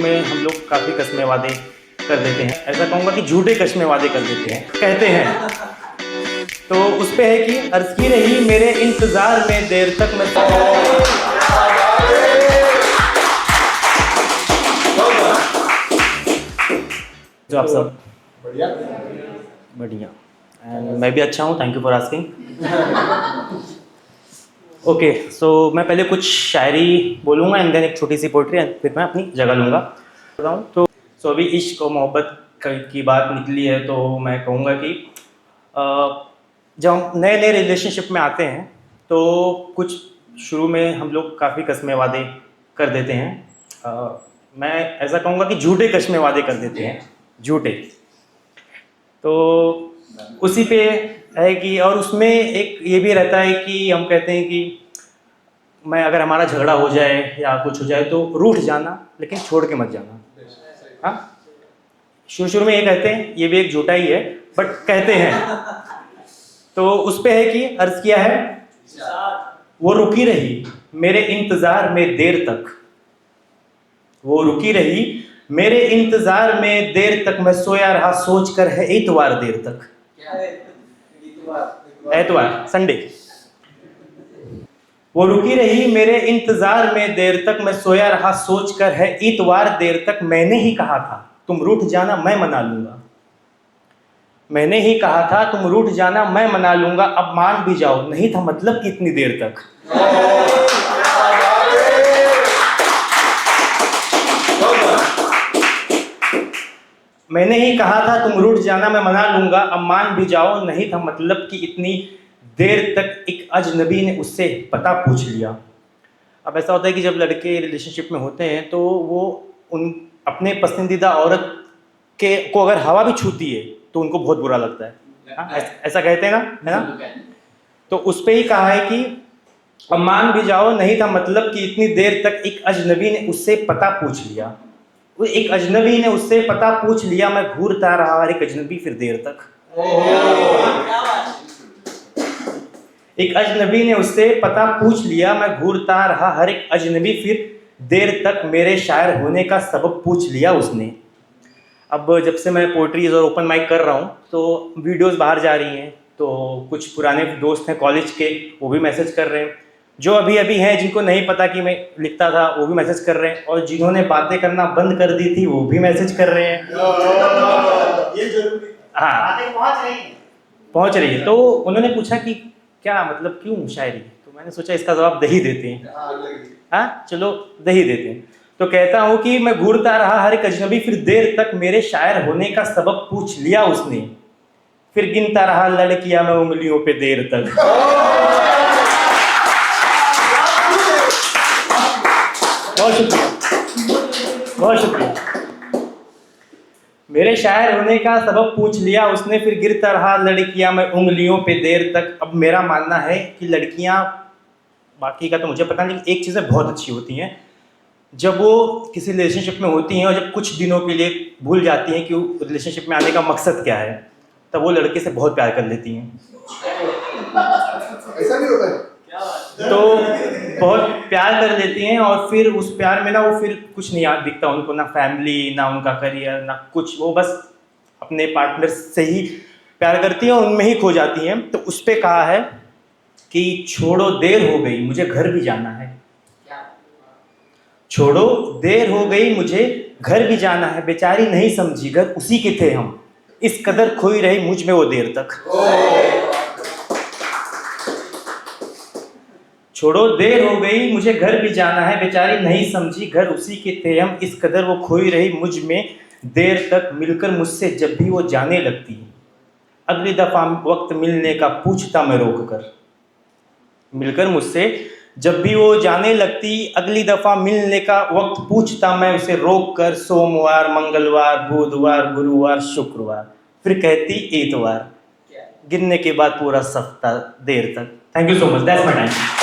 में हम लोग काफ़ी कस्में वादे कर देते हैं, ऐसा कहूँगा कि झूठे कस्में वादे कर देते हैं, कहते हैं। तो उस पे है कि अर्ज़ की रही मेरे इंतज़ार में देर तक मैं जो आप सब बढ़िया बढ़िया एंड मैं भी अच्छा हूँ, thank you for asking. Okay, so मैं पहले कुछ शायरी बोलूँगा एंड देन एक छोटी सी पोइट्री एंड फिर मैं अपनी जगह लूँगा। तो अभी इश्क और मोहब्बत की बात निकली है तो मैं कहूँगा कि जब हम नए नए रिलेशनशिप में आते हैं तो कुछ शुरू में हम लोग काफ़ी कस्में वादे कर देते हैं। मैं ऐसा कहूँगा कि झूठे कस्में वादे कर देते हैं, झूठे। तो उसी पे है कि और उसमें एक ये भी रहता है कि हम कहते हैं कि मैं अगर हमारा झगड़ा हो जाए या कुछ हो जाए तो रूठ जाना लेकिन छोड़ के मत जाना। हाँ, शुरू में ये कहते हैं, ये भी एक झूठा ही है बट कहते हैं। तो उस पे है कि अर्ज किया है वो रुकी रही मेरे इंतजार में देर तक, वो रुकी रही मेरे इंतजार में देर तक, मैं सोया रहा सोच कर है इतवार देर तक। एतवार संडे। वो रुकी रही मेरे इंतजार में देर तक, मैं सोया रहा सोच कर है इतवार देर तक। मैंने ही कहा था तुम रूठ जाना मैं मना लूंगा, मैंने ही कहा था तुम रूठ जाना मैं मना लूंगा। अब मान भी जाओ नहीं था मतलब कि इतनी देर तक। मैंने ही कहा था तुम रूठ जाना मैं मना लूंगा, अब मान भी जाओ नहीं था मतलब कि इतनी देर तक। एक अजनबी ने उससे पता पूछ लिया। अब ऐसा होता है कि जब लड़के रिलेशनशिप में होते हैं तो वो उन अपने पसंदीदा औरत के को अगर हवा भी छूती है तो उनको बहुत बुरा लगता है। ऐसा कहते हैं ना, है ना? तो उस पे ही कहा है कि अब मान भी जाओ नहीं था मतलब कि इतनी देर तक। एक अजनबी ने उससे पता पूछ लिया, वो एक अजनबी ने उससे पता पूछ लिया। मैं घूरता रहा और एक अजनबी फिर देर तक। एक अजनबी ने उससे पता पूछ लिया, मैं घूरता रहा हर एक अजनबी फिर देर तक। मेरे शायर होने का सबब पूछ लिया उसने। अब जब से मैं पोइट्रीज और ओपन माइक कर रहा हूँ तो वीडियोस बाहर जा रही हैं, तो कुछ पुराने दोस्त हैं कॉलेज के, वो भी मैसेज कर रहे हैं। जो अभी अभी हैं जिनको नहीं पता कि मैं लिखता था वो भी मैसेज कर रहे हैं, और जिन्होंने बातें करना बंद कर दी थी वो भी मैसेज कर रहे हैं। ये जरूरी। हाँ, पहुँच रही है। तो उन्होंने पूछा कि क्या मतलब क्यों शायरी, तो मैंने सोचा इसका जवाब दे ही देते हैं। हाँ चलो दे ही देते हैं। तो कहता हूँ कि मैं घूरता रहा हर एक अजनबी फिर देर तक, मेरे शायर होने का सबब पूछ लिया उसने। फिर गिनता रहा लड़कियां मैं उंगलियों पे देर तक। बहुत शुक्रिया, बहुत शुक्रिया। मेरे शायर होने का सबब पूछ लिया उसने, फिर गिरता रहा लड़कियां मैं उंगलियों पे देर तक। अब मेरा मानना है कि लड़कियां, बाकी का तो मुझे पता नहीं, एक चीज़ें बहुत अच्छी होती हैं जब वो किसी रिलेशनशिप में होती हैं और जब कुछ दिनों के लिए भूल जाती हैं कि रिलेशनशिप में आने का मकसद क्या है, तब वो लड़के से बहुत प्यार कर लेती हैं। ऐसा नहीं होता है? तो बहुत प्यार कर लेती हैं और फिर उस प्यार में ना वो फिर कुछ नहीं याद दिखता उनको, ना फैमिली ना उनका करियर ना कुछ, वो बस अपने पार्टनर से ही प्यार करती हैं और उनमें ही खो जाती हैं। तो उस पे कहा है कि छोड़ो देर हो गई मुझे घर भी जाना है, छोड़ो देर हो गई मुझे घर भी जाना है। बेचारी नहीं समझी घर उसी के थे हम, इस कदर खोई रही मुझ में वो देर तक। छोड़ो देर हो गई मुझे घर भी जाना है, बेचारी नहीं समझी घर उसी के थे हम, इस कदर वो खोई रही मुझ में देर तक। मिलकर मुझसे जब भी वो जाने लगती, अगली दफा वक्त मिलने का पूछता मैं रोक कर। मिलकर मुझसे जब भी वो जाने लगती, अगली दफा मिलने का वक्त पूछता मैं उसे रोक कर। सोमवार मंगलवार बुधवार गुरुवार शुक्रवार, फिर कहती इतवार, गिनने के बाद पूरा सप्ताह देर तक। Thank you so much, that's my time.